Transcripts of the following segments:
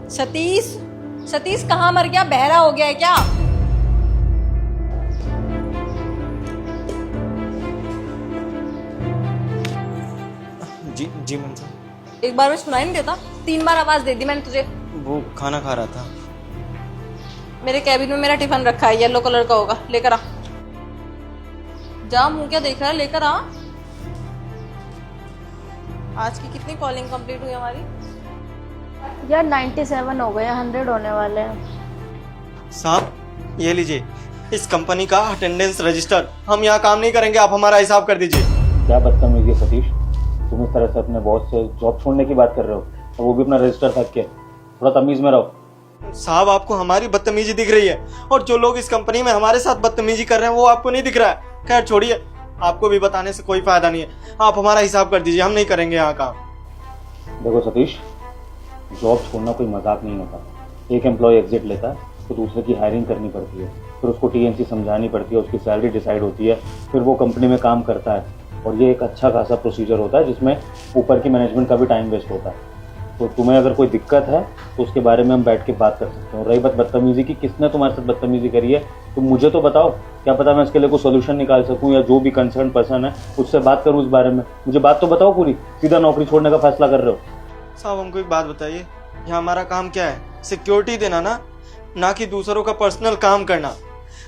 सतीश, सतीश कहाँ मर गया? बहरा हो गया है क्या? जी जी मैम साहब। एक बार में सुनाई नहीं देता? 3 बार आवाज दे दी मैंने तुझे। वो खाना खा रहा था। मेरे कैबिन में मेरा टिफिन रखा है, येलो कलर का होगा, लेकर आ। जा, मुंह क्या देख रहा है, लेकर आ। आज की कितनी कॉलिंग कंप्लीट हुई हमारी? यार 97 हो गए, 100 होने वाले हैं। साहब ये लीजिए इस कंपनी का अटेंडेंस रजिस्टर। हम यहाँ काम नहीं करेंगे, आप हमारा हिसाब कर दीजिए। क्या बदतमीजी है सतीश, तुम इस तरह से अपने बॉस से जॉब छोड़ने की बात कर रहे हो और वो भी अपना रजिस्टर फेंक के। थोड़ा तमीज में रहो। साहब आपको हमारी बदतमीजी दिख रही है और जो लोग इस कंपनी में हमारे साथ बदतमीजी कर रहे हैं वो आपको नहीं दिख रहा है। खैर छोड़िए, आपको भी बताने से कोई फायदा नहीं है। आप हमारा हिसाब कर दीजिए, हम नहीं करेंगे यहाँ काम। देखो सतीश, जॉब छोड़ना कोई मजाक नहीं होता। एक एम्प्लॉय एग्जिट लेता है तो दूसरे की हायरिंग करनी पड़ती है, फिर उसको टीएनसी समझानी पड़ती है, उसकी सैलरी डिसाइड होती है, फिर वो कंपनी में काम करता है और ये एक अच्छा खासा प्रोसीजर होता है जिसमें ऊपर की मैनेजमेंट का भी टाइम वेस्ट होता है। तो तुम्हें अगर कोई दिक्कत है तो उसके बारे में हम बैठ के बात कर सकते हैं। रही बात बदतमीजी की, किसने तुम्हारे साथ बदतमीजी करी है तुम मुझे तो बताओ, क्या पता मैं इसके लिए कोई सोल्यूशन निकाल सकूं या जो भी कंसर्न पर्सन है उससे बात करूं इस बारे में। मुझे बात तो बताओ पूरी, सीधा नौकरी छोड़ने का फैसला कर रहे हो। साहब हमको एक बात बताइए, यहाँ हमारा काम क्या है? सिक्योरिटी देना ना कि दूसरों का पर्सनल काम करना।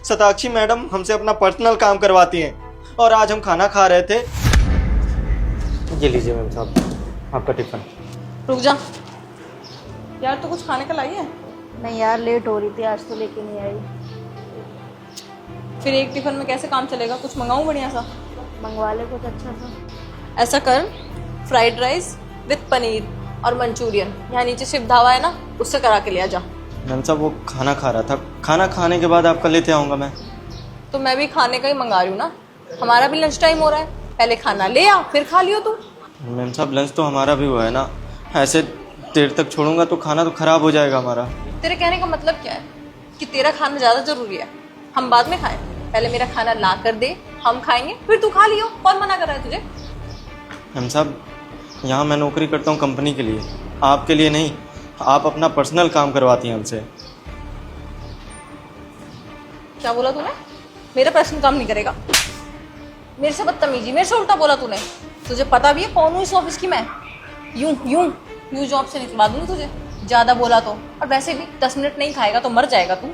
सताक्षी मैडम हमसे अपना पर्सनल काम करवाती हैं और आज हम खाना खा रहे थे। ये लीजिए मैम साहब आपका टिफिन। रुक जा यार, तू कुछ खाने का लाई है? नहीं यार, लेट हो रही थी आज तो, लेके नहीं आई। फिर एक टिफिन में कैसे काम चलेगा? कुछ मंगाऊं बढ़िया सा? मंगवा ले कुछ अच्छा सा। ऐसा कर, फ्राइड राइस विद पनीर और मंचूरियन, यहाँ नीचे शिव ढाबा है ना, उससे करा के ले आ जा। मैम साहब वो खाना खा रहा था, खाना खाने के बाद आपका लेते आऊँगा मैं। तो मैं भी खाने का ही मंगा रही हूँ ना, हमारा भी लंच टाइम हो रहा है। पहले खाना ले आ, फिर खा लियो तू। मैम साहब लंच तो हमारा भी हुआ है ना, ऐसे देर तक छोड़ूंगा तो खाना तो खराब हो जाएगा हमारा। तेरे कहने का मतलब क्या है कि तेरा खाना ज़्यादा ज़रूरी है, हम बाद में खाएं? पहले मेरा खाना ला कर दे, हम खाएंगे, फिर तू खा लियो। कौन मना कर रहा है तुझे? मैम साहब यहाँ मैं नौकरी करता हूँ कंपनी के लिए, आपके लिए नहीं। आप अपना पर्सनल काम करवाती हैं हमसे। क्या बोला तूने? मेरा पर्सनल काम नहीं करेगा? मेरे से बदतमीजी, मेरे से उल्टा बोला तूने। तुझे पता भी है कौन हूँ इस ऑफिस की मैं? यूं जॉब से निकलवा दूंगी तुझे, ज़्यादा बोला तो। और वैसे भी 10 मिनट नहीं खाएगा तो मर जाएगा तू।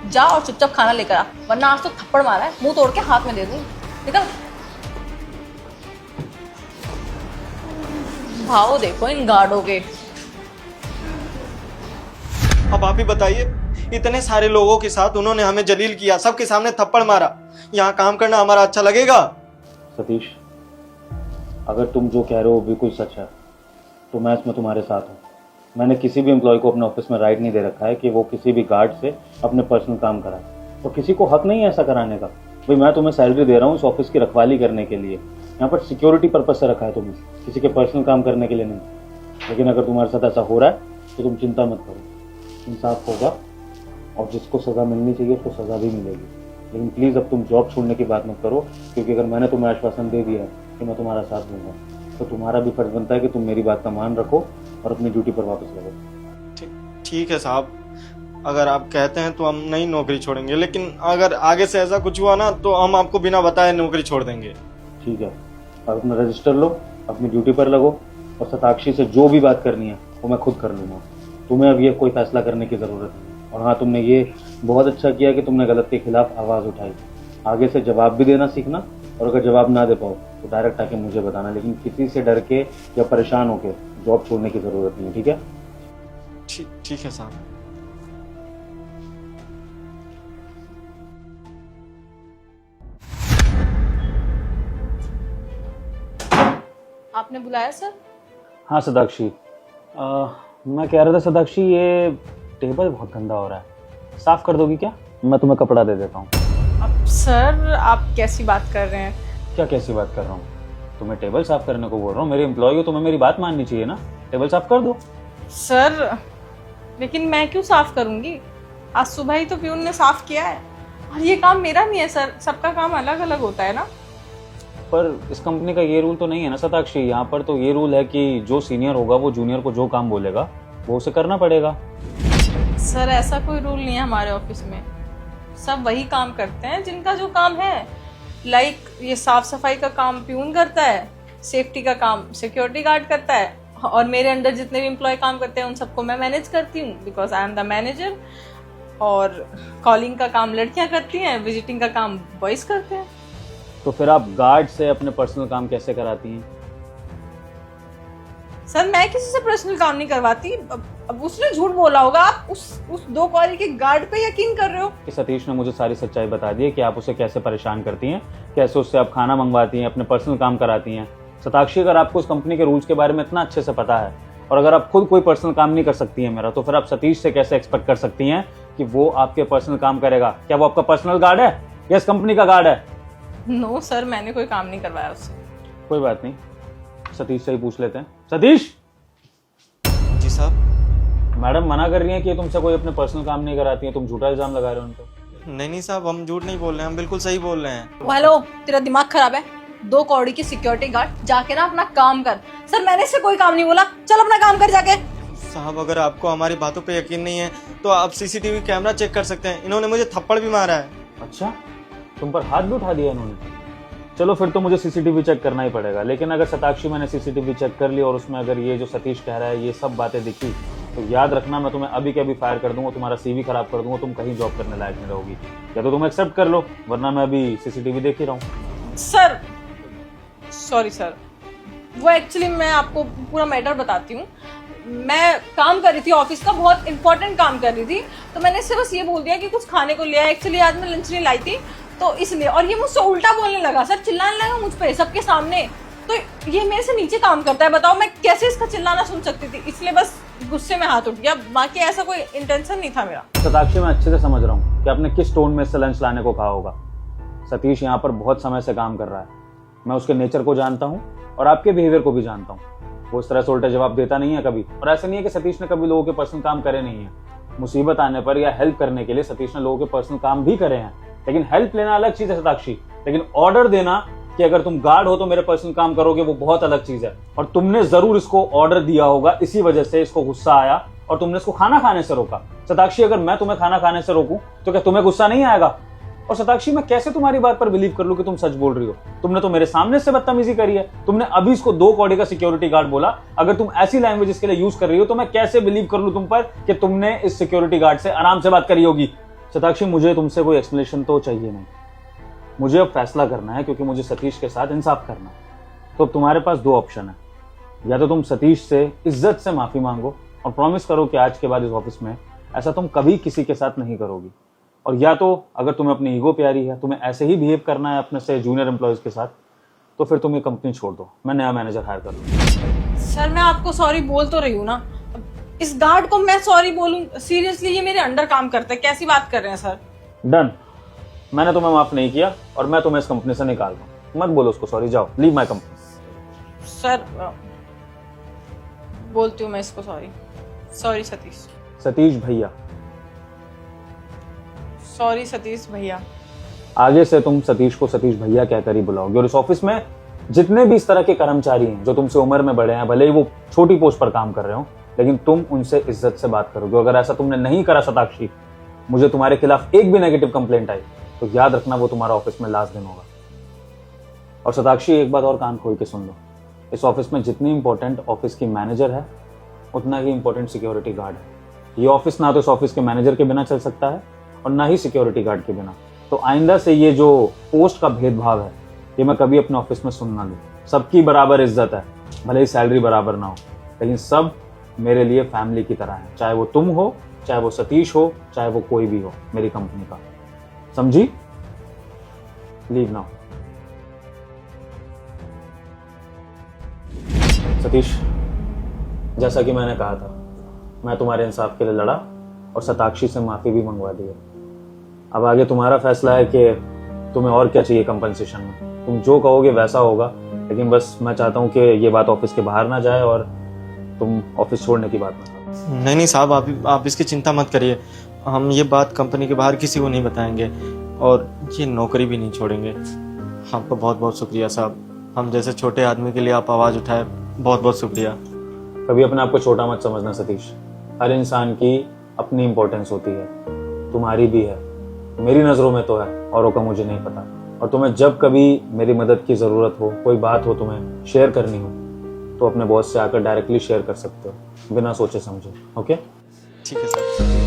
जा और चुपचाप खाना लेकर आ, वरना आज तो थप्पड़ मारा है, मुंह तोड़ के हाथ में दे दूंगी। निकल। भाव देखो इन गार्डों के। अब आप ही बताइए, इतने सारे लोगों के साथ उन्होंने हमें जलील किया, सबके सामने थप्पड़ मारा, यहाँ काम करना हमारा अच्छा लगेगा? सतीश, अगर तुम जो कह रहे हो बिल्कुल सच है तो मैं इसमें तुम्हारे साथ हूँ। मैंने किसी भी एम्प्लॉय को अपने ऑफिस में राइट नहीं दे रखा है कि वो किसी भी गार्ड से अपने पर्सनल काम कराए, और किसी को हक नहीं है ऐसा कराने का। भाई मैं तुम्हें सैलरी दे रहा हूँ इस ऑफिस की रखवाली करने के लिए, यहाँ पर सिक्योरिटी पर्पज से रखा है तुम्हें, किसी के पर्सनल काम करने के लिए नहीं। लेकिन अगर तुम्हारे साथ ऐसा हो रहा है तो तुम चिंता मत करो, इंसाफ होगा और जिसको सज़ा मिलनी चाहिए उसको सज़ा भी मिलेगी। लेकिन प्लीज़ अब तुम जॉब छोड़ने की बात मत करो, क्योंकि अगर मैंने तुम्हें आश्वासन दे दिया है कि मैं तुम्हारा साथ दूंगा तो तुम्हारा भी फर्ज बनता है कि तुम मेरी बात का मान रखो और अपनी ड्यूटी पर वापस लगो। ठीक है साहब, अगर आप कहते हैं तो हम नहीं नौकरी छोड़ेंगे, लेकिन अगर आगे से ऐसा कुछ हुआ ना तो हम आपको बिना बताए नौकरी छोड़ देंगे। ठीक है, अब अपना रजिस्टर लो, अपनी ड्यूटी पर लगो और सताक्षी से जो भी बात करनी है वो मैं खुद कर लूँगा। तुम्हें अब ये कोई फैसला करने की ज़रूरत नहीं। और हाँ, तुमने ये बहुत अच्छा किया कि तुमने गलत के खिलाफ आवाज़ उठाई। आगे से जवाब भी देना सीखना, और अगर जवाब ना दे पाओ तो डायरेक्ट आके मुझे बताना, लेकिन किसी से डर के या परेशान होके जॉब छोड़ने की ज़रूरत नहीं है। ठीक है? ठीक है साहब। आपने बुलाया सर? हाँ सदाक्षी, मैं कह रहा था सदाक्षी, ये टेबल बहुत गंदा हो रहा है, साफ कर दोगी क्या? मैं तुम्हें कपड़ा दे देता हूँ। अब सर आप कैसी बात कर रहे हैं? क्या कैसी बात कर रहा हूँ? तुम्हें टेबल साफ करने को बोल रहा हूँ, मेरे एम्प्लॉय हो, तुम्हें मेरी बात माननी चाहिए ना। टेबल साफ कर दो। सर लेकिन मैं क्यों साफ करूंगी? आज सुबह ही तो प्यून ने साफ किया है, और ये काम मेरा नहीं है सर, सबका काम अलग अलग होता है ना। पर इस कंपनी का ये रूल तो नहीं है ना सताक्षी, यहाँ पर तो ये रूल है कि जो सीनियर होगा वो जूनियर को जो काम बोलेगा वो उसे करना पड़ेगा। सर ऐसा कोई रूल नहीं है हमारे ऑफिस में, सब वही काम करते हैं जिनका जो काम है। लाइक ये साफ सफाई का काम प्यून करता है, सेफ्टी का काम सिक्योरिटी गार्ड करता है, और मेरे अंडर जितने भी एम्प्लॉय काम करते हैं उन सबको मैं मैनेज करती हूँ because I am the manager. और कॉलिंग का काम लड़कियां करती हैं, विजिटिंग का काम बॉयज करते हैं। तो फिर आप गार्ड से अपने पर्सनल काम कैसे कराती हैं? सर मैं किसी से पर्सनल काम नहीं करवाती। अब उसने झूठ बोला होगा, आप उस 2 कॉरी के गार्ड पे यकीन कर रहे हो। कि सतीश ने मुझे सारी सच्चाई बता दी है कि आप उसे कैसे परेशान करती हैं, कैसे उससे आप खाना मंगवाती हैं, अपने पर्सनल काम कराती हैं। सताक्षी, अगर आपको उस कंपनी के रूल्स के बारे में इतना अच्छे से पता है और अगर आप खुद कोई पर्सनल काम नहीं कर सकती हैं मेरा, तो फिर आप सतीश से कैसे एक्सपेक्ट कर सकती हैं कि वो आपके पर्सनल काम करेगा? क्या वो आपका पर्सनल गार्ड है या इस कंपनी का गार्ड है? नो सर, मैंने कोई काम नहीं करवाया उससे। कोई बात नहीं, सतीश से ही पूछ लेते हैं। सतीश! जी साहब। मैडम मना कर रही हैं कि तुमसे कोई अपने पर्सनल काम नहीं कराती है, तुम झूठा इल्जाम लगा रहे हो उन पर। नहीं साहब, हम झूठ नहीं बोल रहे हैं, हम बिल्कुल सही बोल रहे हैं। हेलो, तेरा दिमाग खराब है? 2 कौड़ी की सिक्योरिटी गार्ड, जाके ना अपना काम कर। सर मैंने इससे कोई काम नहीं बोला, चल अपना काम कर जाके। साहब अगर आपको हमारी बातों पे यकीन नहीं है तो आप सीसीटीवी कैमरा चेक कर सकते हैं, इन्होंने मुझे थप्पड़ भी मारा है। अच्छा, तुम पर हाथ भी उठा दिया इन्होंने? चलो फिर तो मुझे सीसीटीवी चेक करना ही पड़ेगा। लेकिन अगर सताक्षी मैंने सीसीटीवी चेक कर ली और उसमें अगर ये जो सतीश कह रहा है ये सब बातें दिखी, तो याद रखना मैं तुम्हें अभी के अभी फायर कर दूंगा, तुम्हारा सीवी खराब कर दूंगा, तुम कहीं जॉब करने लायक नहीं रहोगी। या तो तुम एक्सेप्ट कर लो, वरना मैं अभी सीसीटीवी देख ही रहा हूँ। सर सॉरी सर, वो एक्चुअली मैं आपको पूरा मैटर बताती हूँ। मैं काम कर रही थी ऑफिस का, बहुत इंपॉर्टेंट काम कर रही थी, तो मैंने इससे बस ये बोल दिया कि कुछ खाने को लिया। एक्चुअली आज मैं लंच नहीं लाई थी तो इसलिए, और ये मुझसे उल्टा बोलने लगा सर, चिल्लाने लगा मुझ पे सबके सामने। तो ये मेरे से नीचे काम करता है, बताओ मैं कैसे इसका चिल्लाना सुन सकती थी? इसलिए बस गुस्से में हाथ उठ गया, बाकी ऐसा कोई इंटेंशन नहीं था मेरा। सताक्षी, मैं अच्छे से समझ रहा हूँ कि आपने किस टोन में इससे लंच लाने को कहा होगा। सतीश यहाँ पर बहुत समय से काम कर रहा है, मैं उसके नेचर को जानता हूँ और आपके बिहेवियर को भी जानता हूँ। वो इस तरह से उल्टा जवाब देता नहीं है कभी, और ऐसा नहीं है कि सतीश ने कभी लोगों के पर्सनल काम करे नहीं है। मुसीबत आने पर या हेल्प करने के लिए सतीश ने लोगों के पर्सनल काम भी करे हैं, लेकिन हेल्प लेना अलग चीज है सताक्षी। लेकिन ऑर्डर देना कि अगर तुम गार्ड हो तो मेरे पर्सनल काम करोगे, वो बहुत अलग चीज है। और तुमने जरूर इसको ऑर्डर दिया होगा, इसी वजह से इसको गुस्सा आया और तुमने इसको खाना खाने से रोका। सताक्षी, अगर मैं तुम्हें खाना खाने से रोकूं तो क्या तुम्हें गुस्सा नहीं आएगा? और सताक्षी, मैं कैसे तुम्हारी बात पर बिलीव कर लूं कि तुम सच बोल रही हो? तुमने तो मेरे सामने से बदतमीजी करी है, तुमने अभी इसको 2 कौड़ी का सिक्योरिटी गार्ड बोला। अगर तुम ऐसी लैंग्वेज इसके लिए यूज कर रही हो तो मैं कैसे बिलीव कर लूं तुम पर कि तुमने इस सिक्योरिटी गार्ड से आराम से बात करी होगी? सताक्षी, मुझे तुमसे कोई एक्सप्लेनेशन तो चाहिए नहीं, मुझे अब फैसला करना है, क्योंकि मुझे सतीश के साथ इंसाफ करना है। तो तुम्हारे पास 2 ऑप्शन है, या तो तुम सतीश से इज्जत से माफी मांगो और प्रॉमिस करो कि आज के बाद इस ऑफिस में ऐसा तुम कभी किसी के साथ नहीं करोगी, और या तो अगर तुम्हें अपनी ईगो प्यारी है, तुम्हें ऐसे ही बिहेव करना है अपने से जूनियर एम्प्लॉयज के साथ, तो फिर तुम ये कंपनी छोड़ दो, मैं नया मैनेजर हायर कर लूँ। सर मैं आपको सॉरी बोल तो रही हूँ ना, इस गार्ड को मैं सॉरी बोलूं? सीरियसली ये मेरे अंडर काम करता है, कैसी बात कर रहे हैं सर? डन, मैंने तुम्हें माफ नहीं किया और मैं तुम्हें इस कंपनी से निकाल रहा हूँ। मत बोलो उसको सॉरी, जाओ, लीव माई कंपनी। सर बोलती हूँ मैं इसको सॉरी। सॉरी सतीश। सतीश भैया। सॉरी सतीश भैया। आगे से तुम सतीश को सतीश भैया कहकर ही बुलाओगे, और इस ऑफिस में जितने भी इस तरह के कर्मचारी हैं जो तुमसे उम्र में बड़े हैं, भले ही वो छोटी पोस्ट पर काम कर रहे हो, लेकिन तुम उनसे इज्जत से बात करोगे। अगर ऐसा तुमने नहीं करा सताक्षी, मुझे तुम्हारे खिलाफ एक भी नेगेटिव कंप्लेंट आई तो याद रखना वो तुम्हारा ऑफिस में लास्ट दिन होगा। और सताक्षी, एक बात और कान खोल के सुन लो, इस ऑफिस में जितनी इंपॉर्टेंट ऑफिस की मैनेजर है उतना ही इंपॉर्टेंट सिक्योरिटी गार्ड है। ये ऑफिस ना तो इस ऑफिस के मैनेजर के बिना चल सकता है और ना ही सिक्योरिटी गार्ड के बिना। तो आइंदा से ये जो पोस्ट का भेदभाव है ये मैं कभी अपने ऑफिस में सुन ना लूं। सबकी बराबर इज्जत है, भले ही सैलरी बराबर ना हो, लेकिन सब मेरे लिए फैमिली की तरह है, चाहे वो तुम हो, चाहे वो सतीश हो, चाहे वो कोई भी हो मेरी कंपनी का। समझी? Leave now. सतीश, जैसा कि मैंने कहा था, मैं तुम्हारे इंसाफ के लिए लड़ा और सताक्षी से माफी भी मंगवा दी है। अब आगे तुम्हारा फैसला है कि तुम्हें और क्या चाहिए कंपनसेशन में। तुम जो कहोगे वैसा होगा, लेकिन बस मैं चाहता हूँ कि ये बात ऑफिस के बाहर ना जाए और तुम ऑफिस छोड़ने की बात ना करो। नहीं साहब, आप इसकी चिंता मत करिए, हम ये बात कंपनी के बाहर किसी को नहीं बताएंगे और ये नौकरी भी नहीं छोड़ेंगे। आपका बहुत बहुत शुक्रिया साहब, हम जैसे छोटे आदमी के लिए आप आवाज़ उठाए, बहुत बहुत शुक्रिया। कभी अपने आप को छोटा मत समझना सतीश, हर इंसान की अपनी इम्पोर्टेंस होती है, तुम्हारी भी है, मेरी नज़रों में तो है, औरों का मुझे नहीं पता। और तुम्हें जब कभी मेरी मदद की ज़रूरत हो, कोई बात हो तुम्हें शेयर करनी हो, तो अपने बॉस से आकर डायरेक्टली शेयर कर सकते हो, बिना सोचे समझे। ओके? ठीक है सर।